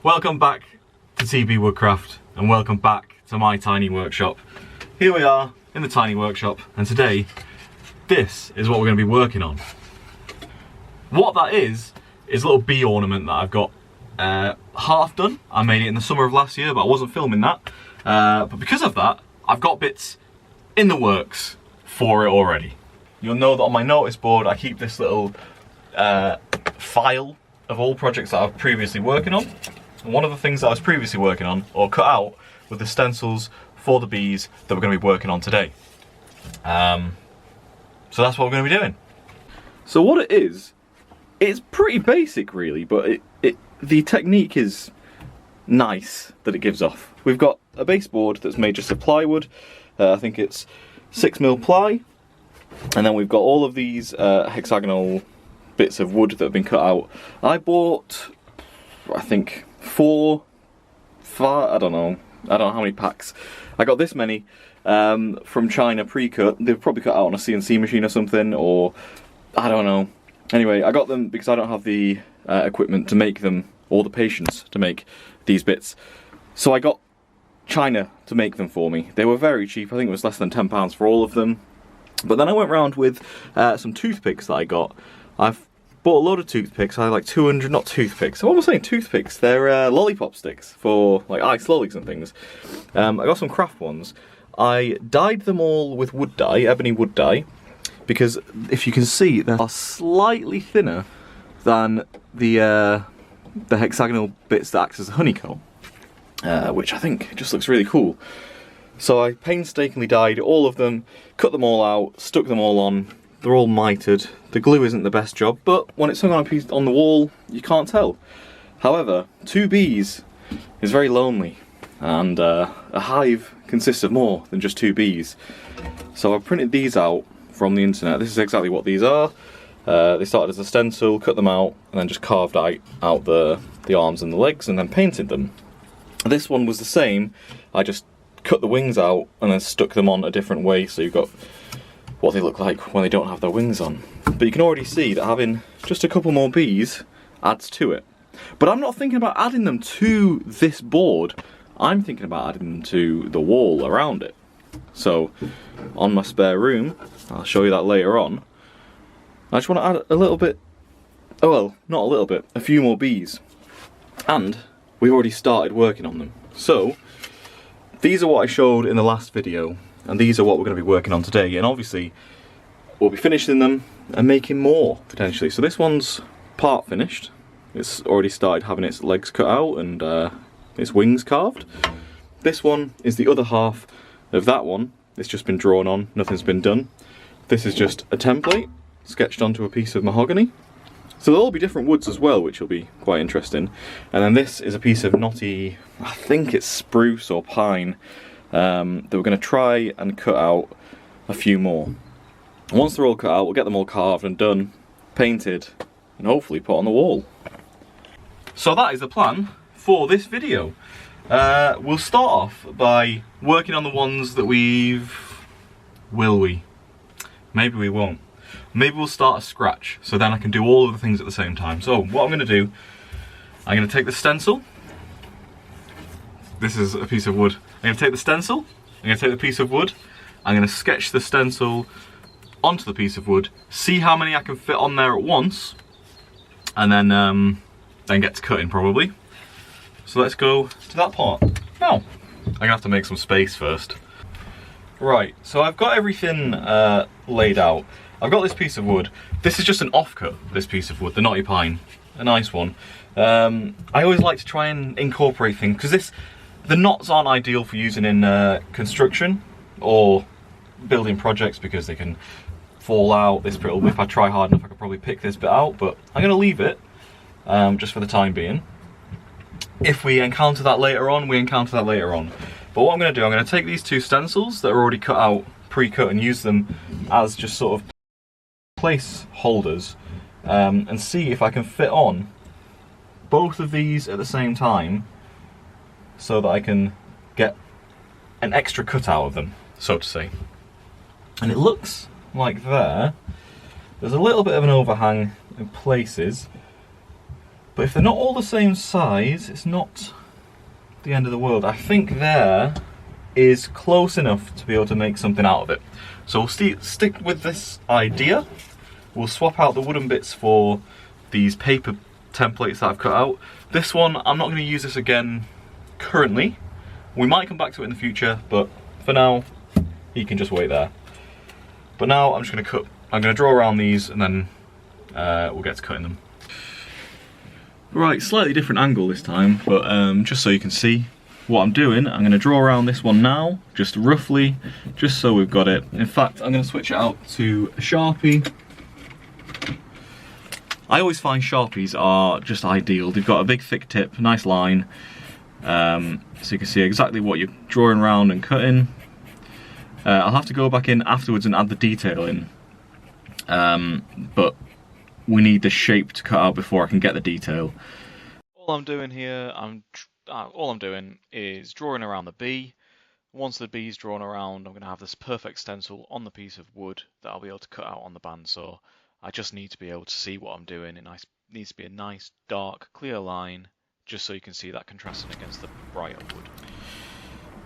Welcome back to TB-Woodcraft and welcome back to my tiny workshop. Here we are in the tiny workshop and today this is what we're going to be working on. What that is a little bee ornament that I've got half done. I made it in the summer of last year but I wasn't filming that. But because of that I've got bits in the works for it already. You'll know that on my notice board I keep this little file of all projects that I was previously working on. And one of the things that I was previously working on, or cut out, were the stencils for the bees that we're going to be working on today. So that's what we're going to be doing. So what it is, it's pretty basic really, but the technique is nice that it gives off. We've got a baseboard that's made just of plywood. I think it's 6mm ply. And then we've got all of these hexagonal bits of wood that have been cut out. I bought, I think, I don't know how many packs. I got this many from China pre-cut. They've probably cut out on a CNC machine or something, or I don't know. Anyway, I got them because I don't have the equipment to make them, or the patience to make these bits. So I got China to make them for me. They were very cheap. I think it was less than £10 for all of them. But then I went round with some toothpicks that I got. I've bought a load of toothpicks. I had like 200, not toothpicks. I'm almost saying toothpicks. They're lollipop sticks for like ice lollies and things. I got some craft ones. I dyed them all with wood dye, ebony wood dye, because if you can see, they are slightly thinner than the hexagonal bits that acts as a honeycomb, which I think just looks really cool. So I painstakingly dyed all of them, cut them all out, stuck them all on. They're all mitered. The glue isn't the best job, but when it's hung on a piece on the wall, you can't tell. However, 2 bees is very lonely, and a hive consists of more than just 2 bees. So I printed these out from the internet. This is exactly what these are. They started as a stencil, cut them out, and then just carved out the arms and the legs, and then painted them. This one was the same. I just cut the wings out and then stuck them on a different way, so you've got what they look like when they don't have their wings on. But you can already see that having just a couple more bees adds to it. But I'm not thinking about adding them to this board, I'm thinking about adding them to the wall around it. So on my spare room, I'll show you that later on, I just want to add a little bit, oh well, not a little bit, a few more bees. And we already started working on them. So these are what I showed in the last video, and these are what we're going to be working on today. And obviously, we'll be finishing them and making more, potentially. So this one's part finished. It's already started having its legs cut out and its wings carved. This one is the other half of that one. It's just been drawn on, nothing's been done. This is just a template sketched onto a piece of mahogany. So there'll all be different woods as well, which will be quite interesting. And then this is a piece of knotty, I think it's spruce or pine, that we're going to try and cut out a few more. And once they're all cut out, we'll get them all carved and done, painted, and hopefully put on the wall. So that is the plan for this video. We'll start off by working on the ones that will we? Maybe we won't. Maybe we'll start a scratch, so then I can do all of the things at the same time. So what I'm going to do, I'm going to take the stencil. This is a piece of wood. I'm going to take the stencil, I'm going to take the piece of wood, I'm going to sketch the stencil onto the piece of wood, see how many I can fit on there at once, and then get to cutting probably. So let's go to that part. Now, I'm going to have to make some space first. Right, so I've got everything laid out. I've got this piece of wood. This is just an offcut, this piece of wood, the knotty pine, a nice one. I always like to try and incorporate things, because the knots aren't ideal for using in construction or building projects because they can fall out. This bit, if I try hard enough, I could probably pick this bit out, but I'm going to leave it just for the time being. If we encounter that later on, we encounter that later on. But what I'm going to do, I'm going to take these 2 stencils that are already cut out, pre-cut, and use them as just sort of place holders and see if I can fit on both of these at the same time so that I can get an extra cut out of them, so to say. And it looks like there's a little bit of an overhang in places, But if they're not all the same size, it's not the end of the world. I think there is close enough to be able to make something out of it. So we'll stick with this idea. We'll swap out the wooden bits for these paper templates that I've cut out. This one, I'm not going to use this again currently. We might come back to it in the future, but for now, he can just wait there. But now I'm just going to cut. I'm going to draw around these and then we'll get to cutting them. Right, slightly different angle this time, but just so you can see what I'm doing, I'm going to draw around this one now, just roughly, just so we've got it. In fact, I'm going to switch it out to a Sharpie. I always find Sharpies are just ideal. They've got a big thick tip, nice line, so you can see exactly what you're drawing around and cutting. I'll have to go back in afterwards and add the detail in, but we need the shape to cut out before I can get the detail. All I'm doing here, all I'm doing is drawing around the bee. Once the bee's drawn around, I'm going to have this perfect stencil on the piece of wood that I'll be able to cut out on the bandsaw. I just need to be able to see what I'm doing, and it needs to be a nice, dark, clear line, just so you can see that contrasting against the brighter wood.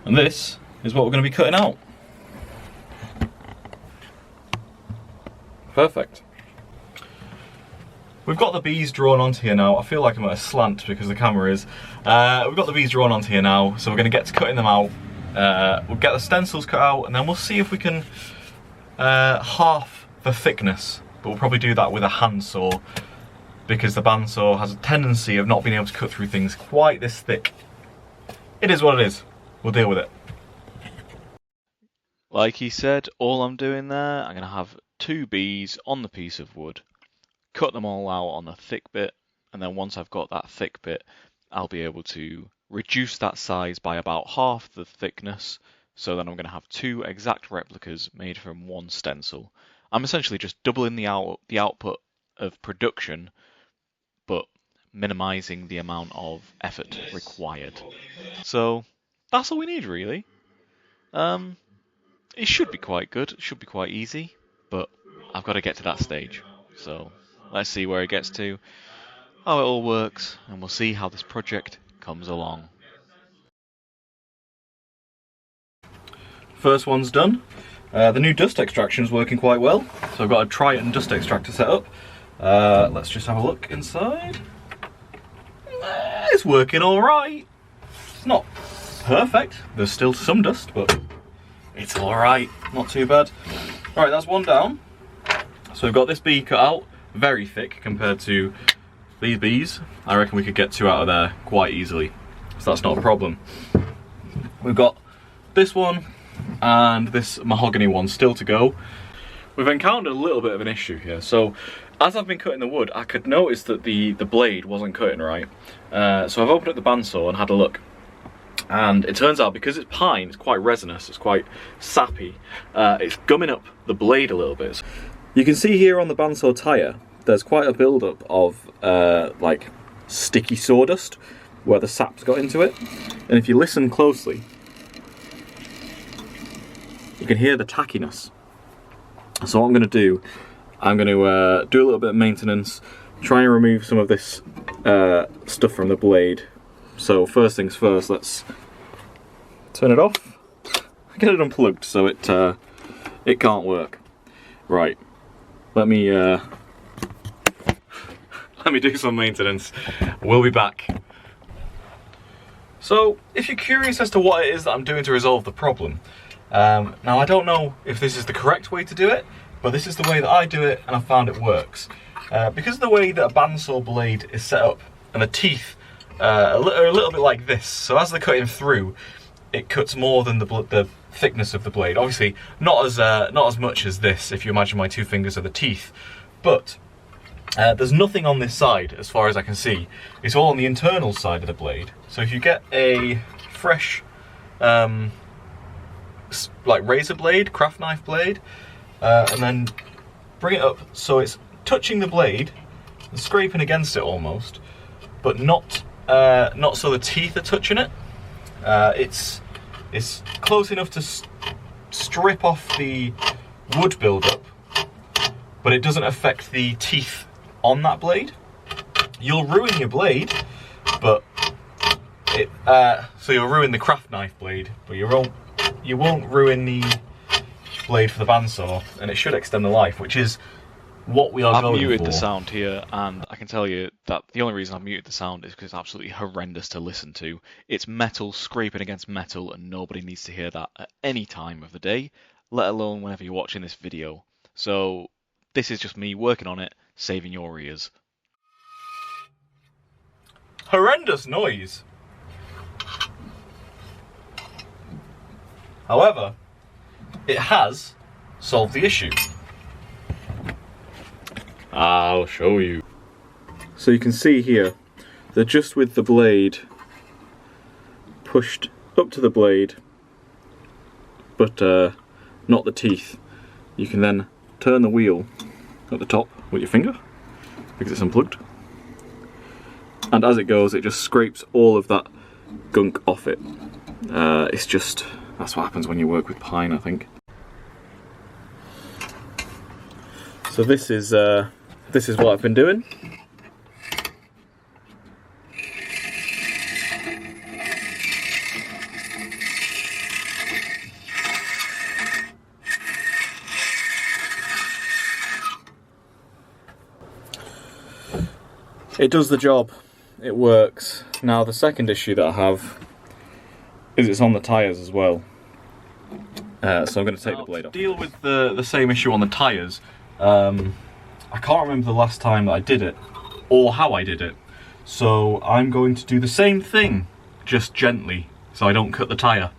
And this is what we're going to be cutting out. Perfect. We've got the bees drawn onto here now. I feel like I'm at a slant because the camera is. We've got the bees drawn onto here now, so we're going to get to cutting them out. We'll get the stencils cut out, and then we'll see if we can half the thickness. But we'll probably do that with a handsaw, because the bandsaw has a tendency of not being able to cut through things quite this thick. It is what it is. We'll deal with it. Like he said, all I'm doing there, I'm going to have 2 bees on the piece of wood. Cut them all out on the thick bit, and then once I've got that thick bit, I'll be able to reduce that size by about half the thickness, so then I'm going to have 2 exact replicas made from 1 stencil. I'm essentially just doubling the output of production, but minimizing the amount of effort required. So that's all we need, really. It should be quite good, it should be quite easy, but I've got to get to that stage. So let's see where it gets to, how it all works, and we'll see how this project comes along. First one's done. The new dust extraction is working quite well. So I've got a Triton dust extractor set up. Let's just have a look inside. It's working alright. It's not perfect. There's still some dust, but it's alright. Not too bad. Alright, that's one down. So we've got this bee cut out, very thick compared to these bees. I reckon we could get 2 out of there quite easily, so that's not a problem. We've got this one and this mahogany one still to go. We've encountered a little bit of an issue here. So as I've been cutting the wood, I could notice that the blade wasn't cutting right. So I've opened up the bandsaw and had a look. And it turns out, because it's pine, it's quite resinous, it's quite sappy, it's gumming up the blade a little bit. You can see here on the bandsaw tyre, there's quite a build-up of like sticky sawdust where the sap's got into it. And if you listen closely, you can hear the tackiness. So what I'm going to do, I'm going to do a little bit of maintenance, try and remove some of this stuff from the blade. So first things first, let's turn it off, get it unplugged so it can't work. Right, let me do some maintenance. We'll be back. So if you're curious as to what it is that I'm doing to resolve the problem, now I don't know if this is the correct way to do it, but this is the way that I do it and I found it works. Because of the way that a bandsaw blade is set up, and the teeth are a little bit like this, so as they're cutting through, it cuts more than the thickness of the blade. Obviously not as much as this, if you imagine my 2 fingers are the teeth, but there's nothing on this side as far as I can see. It's all on the internal side of the blade. So if you get a fresh like razor blade, craft knife blade, and then bring it up so it's touching the blade and scraping against it almost, but not so the teeth are touching it. It's close enough to strip off the wood buildup, but it doesn't affect the teeth on that blade. you'll ruin your blade, but so you'll ruin the craft knife blade, but you won't ruin the blade for the bandsaw, and it should extend the life, which is what we are going for. I've muted the sound here, and I can tell you that the only reason I've muted the sound is because it's absolutely horrendous to listen to. It's metal scraping against metal, and nobody needs to hear that at any time of the day, let alone whenever you're watching this video. So this is just me working on it, saving your ears. Horrendous noise. However, it has solved the issue. I'll show you. So you can see here that just with the blade pushed up to the blade, but not the teeth, you can then turn the wheel at the top with your finger because it's unplugged. And as it goes, it just scrapes all of that gunk off it. That's what happens when you work with pine, I think. So this is what I've been doing. It does the job. It works. Now the second issue that I have is it's on the tyres as well. So I'm going to take the blade off. To deal with the same issue on the tyres, I can't remember the last time that I did it, or how I did it. So I'm going to do the same thing, just gently, so I don't cut the tyre.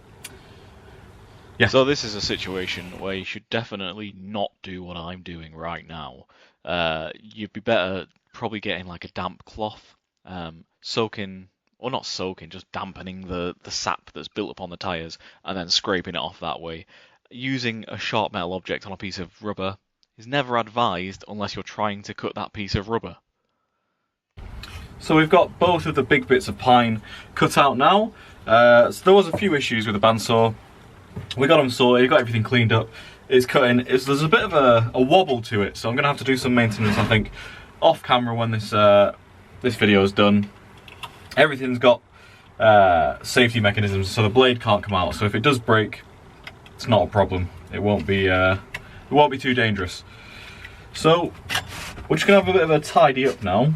Yeah. So this is a situation where you should definitely not do what I'm doing right now. You'd be better probably getting like a damp cloth, soaking, or not soaking, just dampening the sap that's built up on the tyres, and then scraping it off that way. Using a sharp metal object on a piece of rubber is never advised unless you're trying to cut that piece of rubber. So we've got both of the big bits of pine cut out now. So there was a few issues with the bandsaw. We got them sorted, got everything cleaned up. It's cutting. There's a bit of a wobble to it, so I'm going to have to do some maintenance, I think, off camera when this video is done. Everything's got safety mechanisms, so the blade can't come out. So if it does break, it's not a problem. It won't be too dangerous. So we're just going to have a bit of a tidy up now,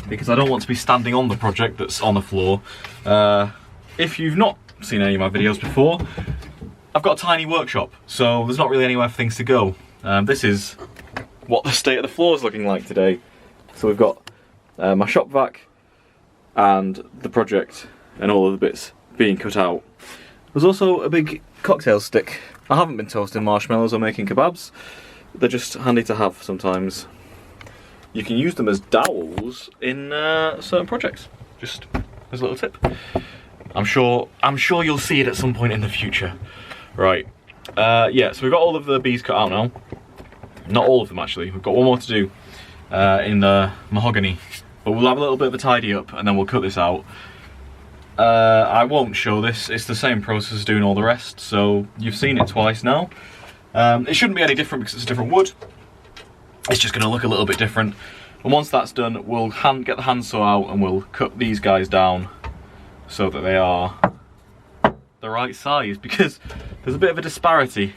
because I don't want to be standing on the project that's on the floor. If you've not seen any of my videos before, I've got a tiny workshop, so there's not really anywhere for things to go. This is what the state of the floor is looking like today. So we've got my shop vac and the project and all of the bits being cut out. There's also a big cocktail stick. I haven't been toasting marshmallows or making kebabs. They're just handy to have sometimes. You can use them as dowels in certain projects. Just as a little tip. I'm sure you'll see it at some point in the future. Right. Yeah, so we've got all of the bees cut out now. Not all of them actually. We've got one more to do in the mahogany. But we'll have a little bit of a tidy up and then we'll cut this out. I won't show this. It's the same process as doing all the rest, so you've seen it twice now. It shouldn't be any different because it's a different wood. It's just going to look a little bit different. And once that's done, we'll get the handsaw out and we'll cut these guys down so that they are the right size, because there's a bit of a disparity.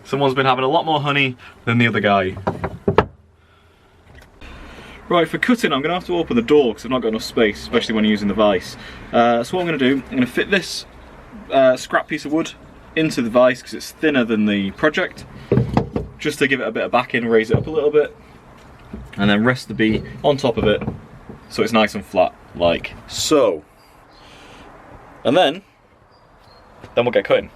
Someone's been having a lot more honey than the other guy. Right, for cutting I'm going to have to open the door because I've not got enough space, especially when using the vise. So what I'm going to do, I'm going to fit this scrap piece of wood into the vise because it's thinner than the project, just to give it a bit of backing, raise it up a little bit, and then rest the bee on top of it so it's nice and flat, like so. And then we'll get cutting.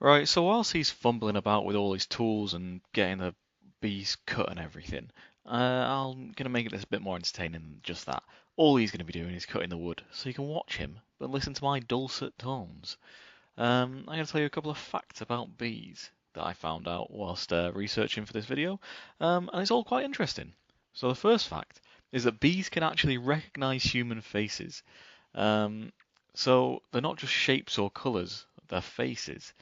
Right, so whilst he's fumbling about with all his tools and getting the bees cut and everything, I'm going to make this a bit more entertaining than just that. All he's going to be doing is cutting the wood, so you can watch him, but listen to my dulcet tones. I'm going to tell you a couple of facts about bees that I found out whilst researching for this video, and it's all quite interesting. So the first fact is that bees can actually recognise human faces. So they're not just shapes or colours their faces.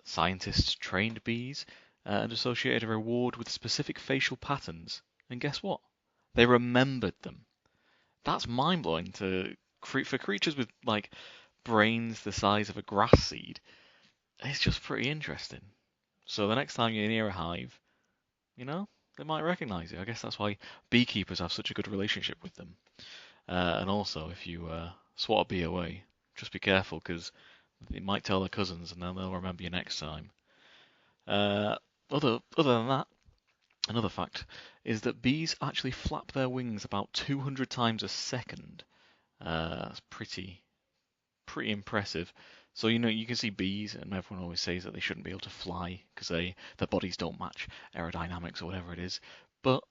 Scientists trained bees and associated a reward with specific facial patterns. And guess what? They remembered them. That's mind-blowing for creatures with like brains the size of a grass seed. It's just pretty interesting. So the next time you're near a hive, they might recognize you. I guess that's why beekeepers have such a good relationship with them. And also, if you swat a bee away, just be careful because they might tell their cousins and then they'll remember you next time. Other than that, another fact is that bees actually flap their wings about 200 times a second. That's pretty impressive. So you can see bees, and everyone always says that they shouldn't be able to fly because their bodies don't match aerodynamics or whatever it is. But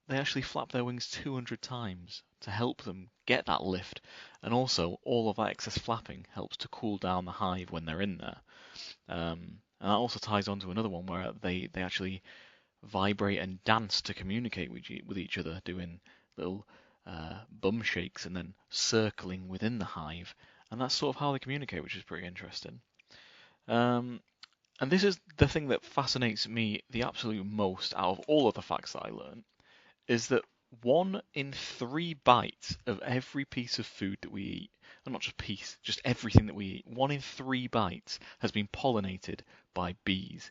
they actually flap their wings 200 times to help them get that lift, and also all of that excess flapping helps to cool down the hive when they're in there. And that also ties on to another one where they actually vibrate and dance to communicate with each other, doing little bum shakes and then circling within the hive, and that's sort of how they communicate, which is pretty interesting. And this is the thing that fascinates me the absolute most out of all of the facts that I learned, is that 1 in 3 bites of every piece of food that we eat, and not just piece, just everything that we eat, 1 in 3 bites has been pollinated by bees.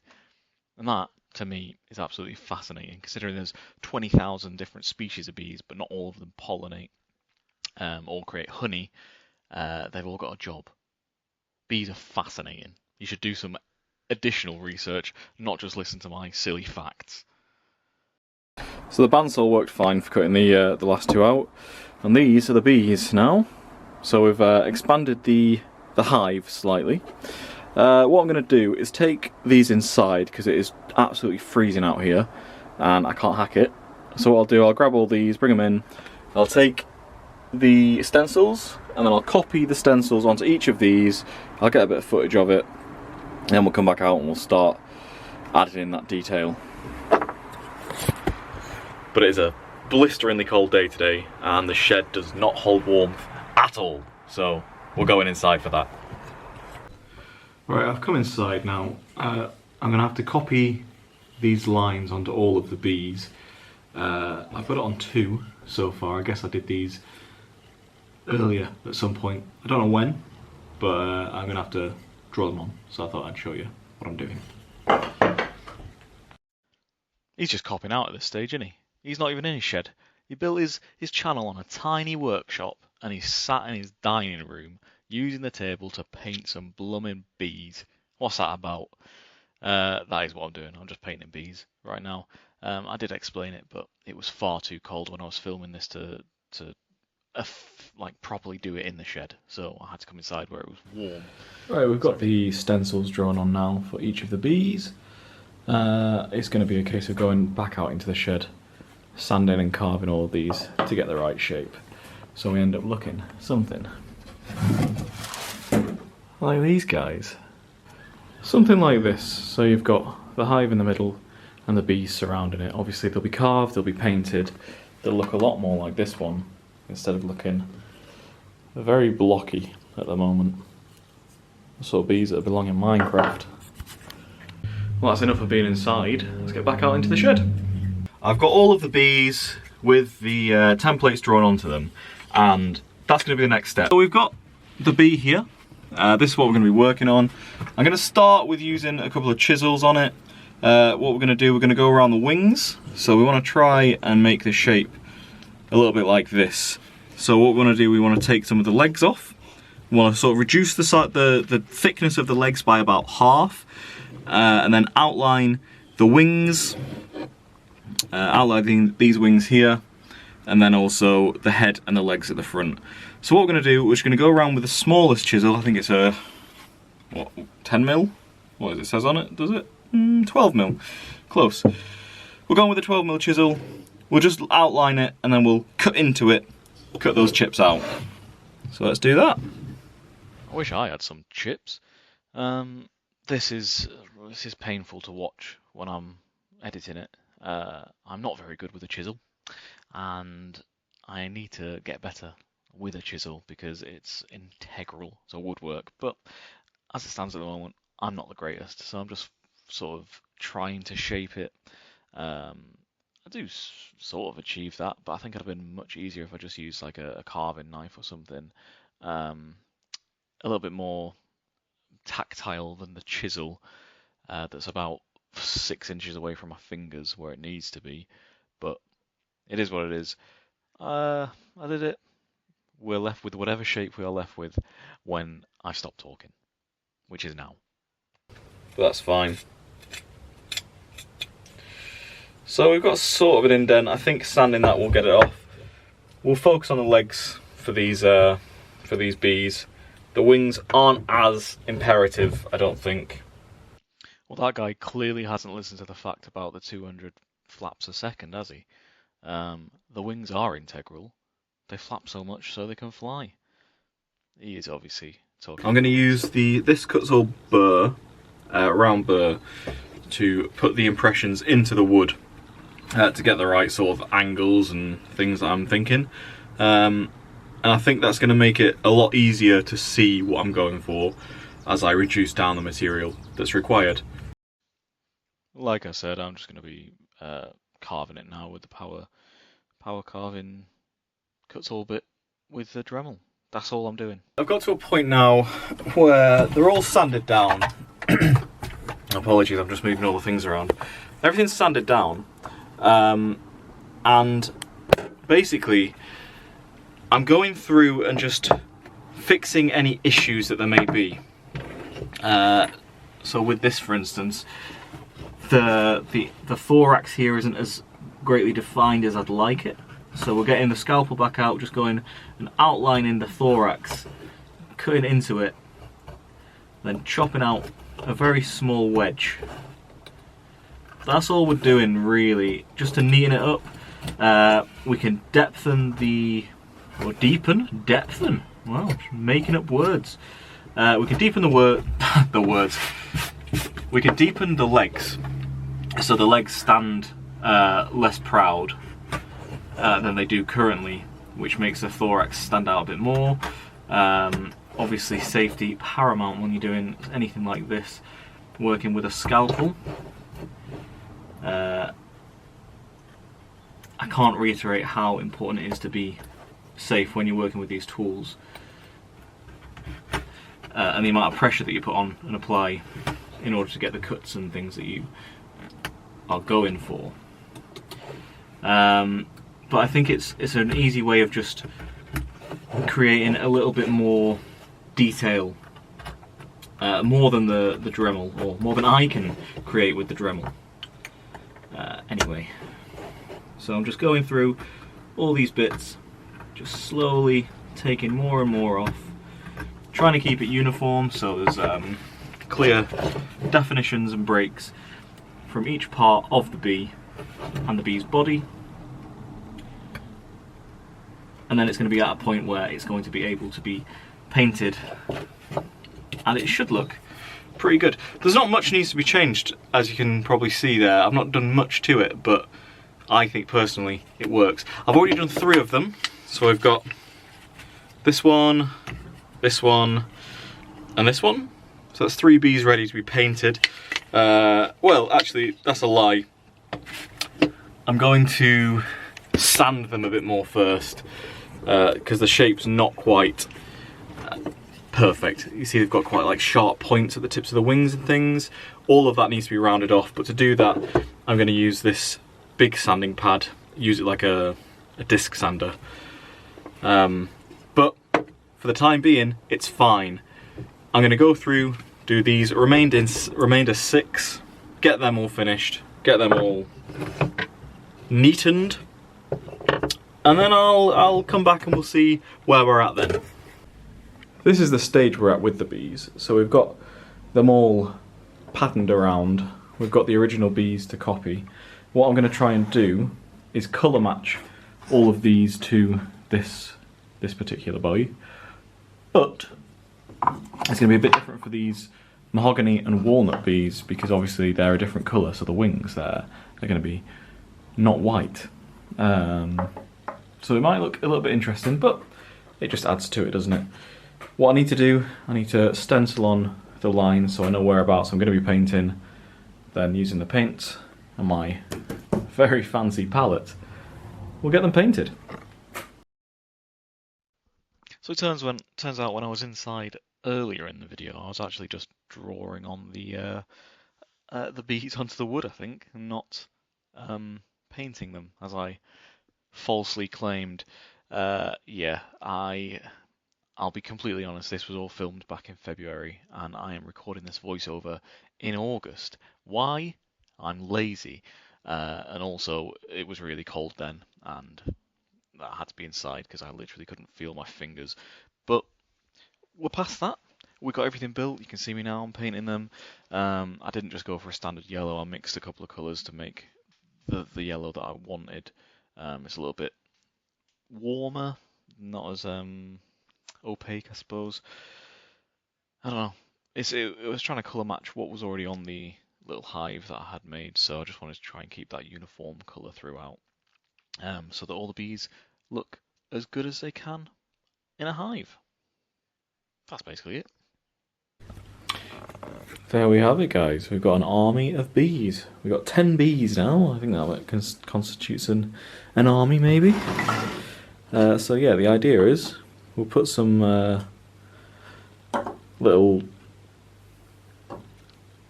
And that, to me, is absolutely fascinating, considering there's 20,000 different species of bees, but not all of them pollinate or create honey. They've all got a job. Bees are fascinating. You should do some additional research, not just listen to my silly facts. So the bandsaw worked fine for cutting the last 2 out, and these are the bees now. So we've expanded the hive slightly. What I'm going to do is take these inside because it is absolutely freezing out here and I can't hack it. So what I'll do, I'll grab all these, bring them in, I'll take the stencils and then I'll copy the stencils onto each of these. I'll get a bit of footage of it and then we'll come back out and we'll start adding in that detail. But it is a blisteringly cold day today and the shed does not hold warmth at all, so we're going inside for that. Right, I've come inside now. I'm going to have to copy these lines onto all of the bees. I've got it on 2 so far. I guess I did these earlier at some point. I don't know when, but I'm going to have to draw them on. So I thought I'd show you what I'm doing. He's just copping out at this stage, isn't he? He's not even in his shed. He built his channel on a tiny workshop and he's sat in his dining room using the table to paint some blooming bees. What's that about? That is what I'm doing. I'm just painting bees right now. I did explain it, but it was far too cold when I was filming this to properly do it in the shed. So I had to come inside where it was warm. Right, we've got the stencils drawn on now for each of the bees. It's going to be a case of going back out into the shed, sanding and carving all of these to get the right shape. So we end up looking something like these guys. Something like this. So you've got the hive in the middle and the bees surrounding it. Obviously they'll be carved, they'll be painted. They'll look a lot more like this one instead of looking very blocky at the moment. The sort of bees that belong in Minecraft. Well, that's enough of being inside. Let's get back out into the shed. I've got all of the bees with the templates drawn onto them, and that's going to be the next step. So we've got the bee here. This is what we're going to be working on. I'm going to start with using a couple of chisels on it. What we're going to do, we're going to go around the wings. So we want to try and make the shape a little bit like this. So what we want to do, we want to take some of the legs off. We want to sort of reduce the thickness of the legs by about half, and then outline the wings, outlining these wings here, and then also the head and the legs at the front. So what we're going to do, we're just going to go around with the smallest chisel. I think it's a, what, 10 mil? What does it says on it, does it? 12 mil. Close. We're going with a 12 mil chisel. We'll just outline it and then we'll cut into it, cut those chips out. So let's do that. I wish I had some chips. This is painful to watch when I'm editing it. I'm not very good with a chisel, and I need to get better with a chisel because it's integral to woodwork. But as it stands at the moment, I'm not the greatest, so I'm just sort of trying to shape it. I do sort of achieve that, but I think it'd have been much easier if I just used like a carving knife or something, a little bit more tactile than the chisel that's about 6 inches away from my fingers where it needs to be. But it is what it is. I did it. We're left with whatever shape we are left with when I stop talking, which is now. But that's fine. So we've got sort of an indent. I think sanding that will get it off. We'll focus on the legs for these bees. The wings aren't as imperative, I don't think. Well, that guy clearly hasn't listened to the fact about the 200 flaps a second, has he? The wings are integral. They flap so much so they can fly. He is obviously talking. I'm going to use this Kutzall burr, round burr, to put the impressions into the wood to get the right sort of angles and things that I'm thinking. And I think that's going to make it a lot easier to see what I'm going for as I reduce down the material that's required. Like I said, I'm just going to be carving it now with the power carving Kutzall bit with the Dremel. That's all I'm doing. I've got to a point now where they're all sanded down. Apologies, I'm just moving all the things around. Everything's sanded down, and basically I'm going through and just fixing any issues that there may be. So with this, for instance, the thorax here isn't as greatly defined as I'd like it. So we're getting the scalpel back out, just going and outlining the thorax, cutting into it, then chopping out a very small wedge. That's all we're doing really, just to neaten it up. We can depthen wow, making up words. We can deepen the words. We can deepen the legs, so the legs stand less proud than they do currently, which makes the thorax stand out a bit more. Obviously safety paramount when you're doing anything like this, working with a scalpel. I can't reiterate how important it is to be safe when you're working with these tools, and the amount of pressure that you put on and apply in order to get the cuts and things that you are going for. But I think it's an easy way of just creating a little bit more detail, more than the Dremel, or more than I can create with the Dremel. Anyway, so I'm just going through all these bits, just slowly taking more and more off, trying to keep it uniform so there's clear definitions and breaks from each part of the bee and the bee's body. And then it's going to be at a point where it's going to be able to be painted, and it should look pretty good. There's not much needs to be changed, as you can probably see there. I've not done much to it, but I think personally it works. I've already done 3 of them, so I've got this one, and this one. So that's 3 bees ready to be painted. Well, actually, that's a lie. I'm going to sand them a bit more first, because the shape's not quite perfect. You see they've got quite like sharp points at the tips of the wings and things. All of that needs to be rounded off, but to do that I'm going to use this big sanding pad, use it like a disc sander. But for the time being it's fine. I'm going to go through, do these remainder 6, get them all finished, get them all neatened, and then I'll come back and we'll see where we're at then. This is the stage we're at with the bees. So we've got them all patterned around. We've got the original bees to copy. What I'm going to try and do is colour match all of these to this particular bee. But it's going to be a bit different for these mahogany and walnut bees, because obviously they're a different colour, so the wings there are going to be not white. So it might look a little bit interesting, but it just adds to it, doesn't it? What I need to do, I need to stencil on the line so I know whereabouts I'm going to be painting. Then using the paint and my very fancy palette, we'll get them painted. So it turns out when I was inside earlier in the video, I was actually just drawing on the beads onto the wood, I think, and not painting them, as I falsely claimed. Yeah, I'll be completely honest, this was all filmed back in February, and I am recording this voiceover in August. Why? I'm lazy, and also it was really cold then, and I had to be inside because I literally couldn't feel my fingers. But we're past that. We got everything built. You can see me now. I'm painting them. I didn't just go for a standard yellow. I mixed a couple of colours to make the yellow that I wanted. It's a little bit warmer, not as opaque, I suppose. I don't know. It was trying to colour match what was already on the little hive that I had made, so I just wanted to try and keep that uniform colour throughout, so that all the bees look as good as they can in a hive. That's basically it. There we have it, guys. We've got an army of bees. We've got 10 bees now. I think that constitutes an army, maybe. So yeah, the idea is we'll put some little,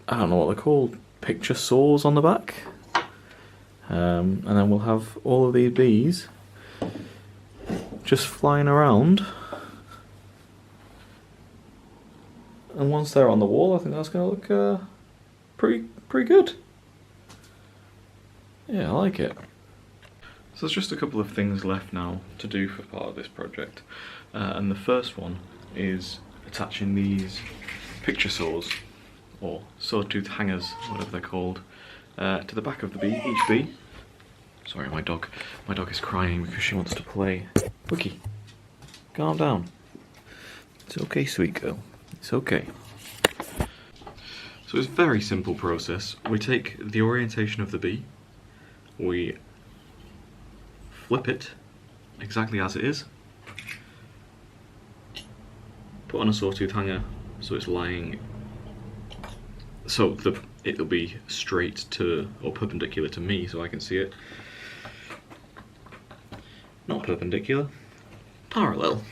I don't know what they're called, picture saws on the back. And then we'll have all of these bees just flying around. And once they're on the wall, I think that's going to look pretty good. Yeah, I like it. So there's just a couple of things left now to do for part of this project. And the first one is attaching these picture saws, or sawtooth hangers, whatever they're called, to the back of the bee, each bee. Sorry, my dog is crying because she wants to play. Wookie, calm down. It's okay, sweet girl. It's okay. So it's a very simple process. We take the orientation of the bee, we flip it exactly as it is, put on a sawtooth hanger so it's lying, so it'll be straight to, or perpendicular to me so I can see it. Not perpendicular, parallel.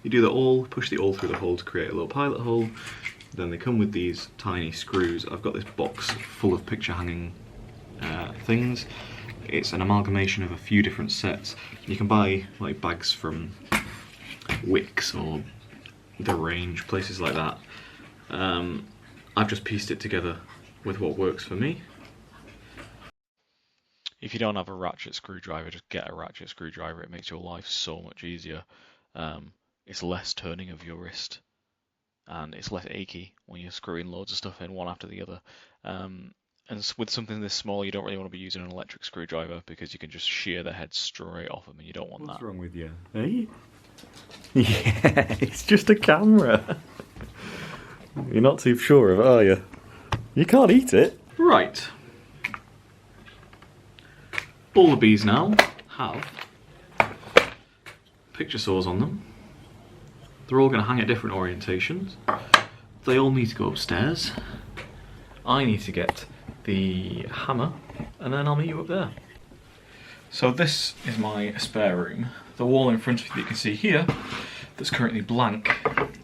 You do the awl, push the awl through the hole to create a little pilot hole. Then they come with these tiny screws. I've got this box full of picture hanging things. It's an amalgamation of a few different sets. You can buy like bags from Wix or The Range, places like that. I've just pieced it together with what works for me. If you don't have a ratchet screwdriver, just get a ratchet screwdriver. It makes your life so much easier. It's less turning of your wrist, and it's less achy when you're screwing loads of stuff in one after the other. And with something this small, you don't really want to be using an electric screwdriver because you can just shear the head straight off them, and you don't want that. What's wrong with you? Eh? Yeah, it's just a camera. You're not too sure of it, are you? You can't eat it. Right. All the bees now have picture saws on them. They're all going to hang at different orientations. They all need to go upstairs. I need to get the hammer, and then I'll meet you up there. So this is my spare room. The wall in front of you that you can see here, that's currently blank,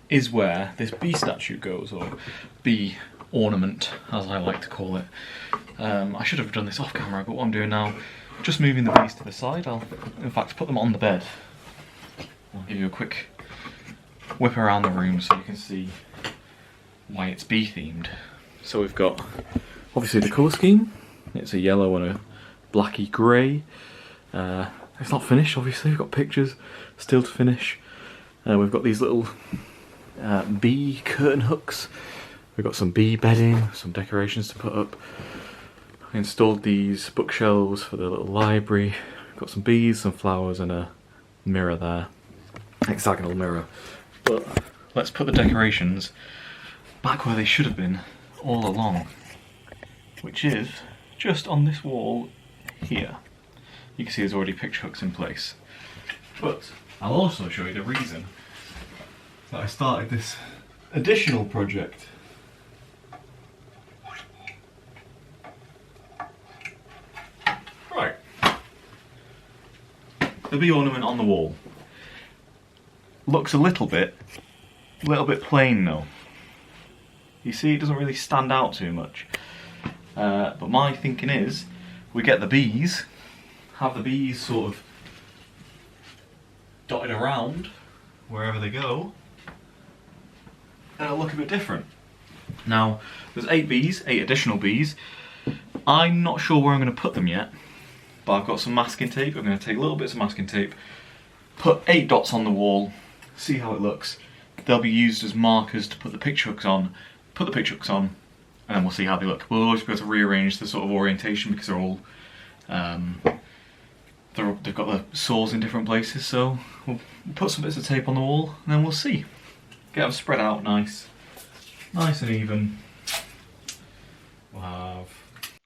is where this bee statue goes, or bee ornament, as I like to call it. I should have done this off camera, but what I'm doing now, just moving the bees to the side. I'll, in fact, put them on the bed. I'll give you a quick whip around the room so you can see why it's bee themed. So we've got obviously the colour scheme. It's a yellow and a blacky grey. It's not finished, obviously. We've got pictures still to finish. We've got these little bee curtain hooks. We've got some bee bedding, some decorations to put up. I installed these bookshelves for the little library. We've got some bees, some flowers, and a mirror there. Hexagonal mirror. But let's put the decorations back where they should have been all along, which is just on this wall here. You can see there's already picture hooks in place. But I'll also show you the reason that I started this additional project. Right. The bee ornament on the wall. Looks a little bit plain though. You see, it doesn't really stand out too much. But my thinking is, we get the bees, have the bees sort of dotted around wherever they go, and it'll look a bit different. Now, there's 8 bees, 8 additional bees. I'm not sure where I'm going to put them yet, but I've got some masking tape. I'm going to take little bits of masking tape, put 8 dots on the wall, see how it looks. They'll be used as markers to put the picture hooks on, and then we'll see how they look. We'll always be able to rearrange the sort of orientation because they're all, they've got the saws in different places, so we'll put some bits of tape on the wall and then we'll see. Get them spread out nice and even. We'll have...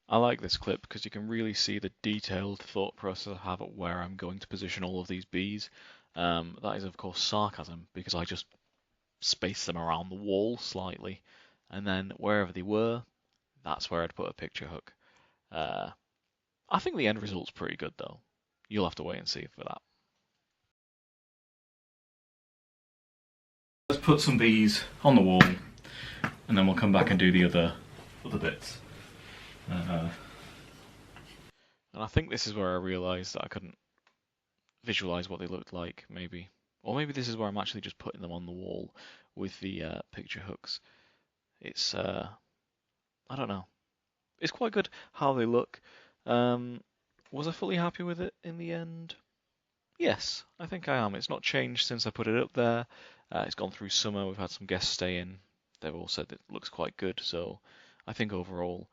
I like this clip because you can really see the detailed thought process I have at where I'm going to position all of these bees. That is of course sarcasm, because I just spaced them around the wall slightly, and then wherever they were, that's where I'd put a picture hook. I think the end result's pretty good though. You'll have to wait and see for that. Let's put some bees on the wall, and then we'll come back and do the other bits. And I think this is where I realised that I couldn't visualise what they looked like, maybe. Or maybe this is where I'm actually just putting them on the wall with the picture hooks. It's, I don't know. It's quite good how they look. Was I fully happy with it in the end? Yes, I think I am. It's not changed since I put it up there. It's gone through summer. We've had some guests stay in. They've all said it looks quite good. So I think overall,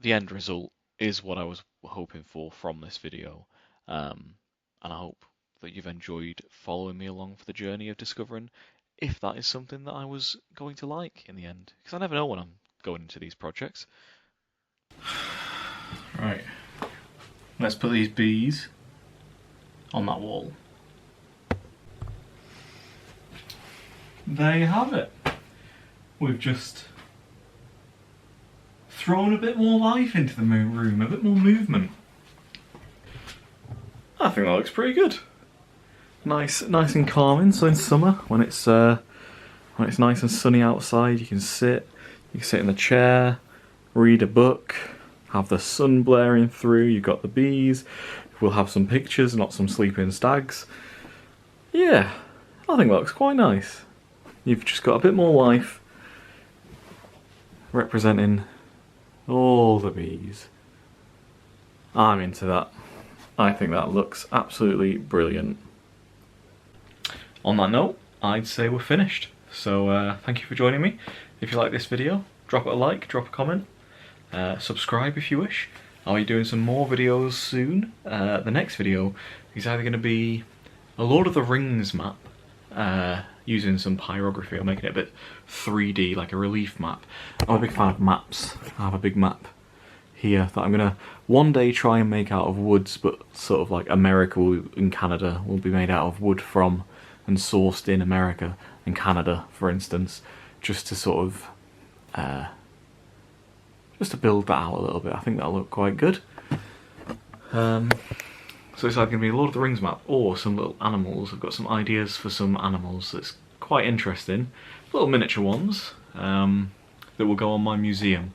the end result is what I was hoping for from this video. And I hope that you've enjoyed following me along for the journey of discovering if that is something that I was going to like in the end. Because I never know when I'm going into these projects. Right. Let's put these bees on that wall. There you have it. We've just thrown a bit more life into the room, a bit more movement. I think that looks pretty good. Nice and calming. So in summer, when it's nice and sunny outside, you can sit in the chair, read a book, have the sun blaring through. You've got the bees. We'll have some pictures, not some sleeping stags. Yeah, I think that looks quite nice. You've just got a bit more life, representing all the bees. I'm into that. I think that looks absolutely brilliant. On that note, I'd say we're finished. So thank you for joining me. If you like this video, drop it a like, drop a comment, subscribe if you wish. I'll be doing some more videos soon. The next video is either going to be a Lord of the Rings map, using some pyrography or making it a bit 3D, like a relief map. I'm a big fan of maps. I have a big map here that I'm going to one day try and make out of woods, but sort of like America and Canada will be made out of wood from and sourced in America and Canada, for instance, just to sort of just to build that out a little bit. I think that'll look quite good. So it's either going to be a Lord of the Rings map or some little animals. I've got some ideas for some animals that's quite interesting. Little miniature ones that will go on my museum.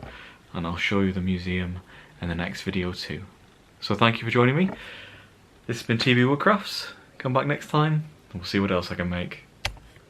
And I'll show you the museum in the next video too. So thank you for joining me. This has been TB-Woodcrafts. Come back next time and we'll see what else I can make.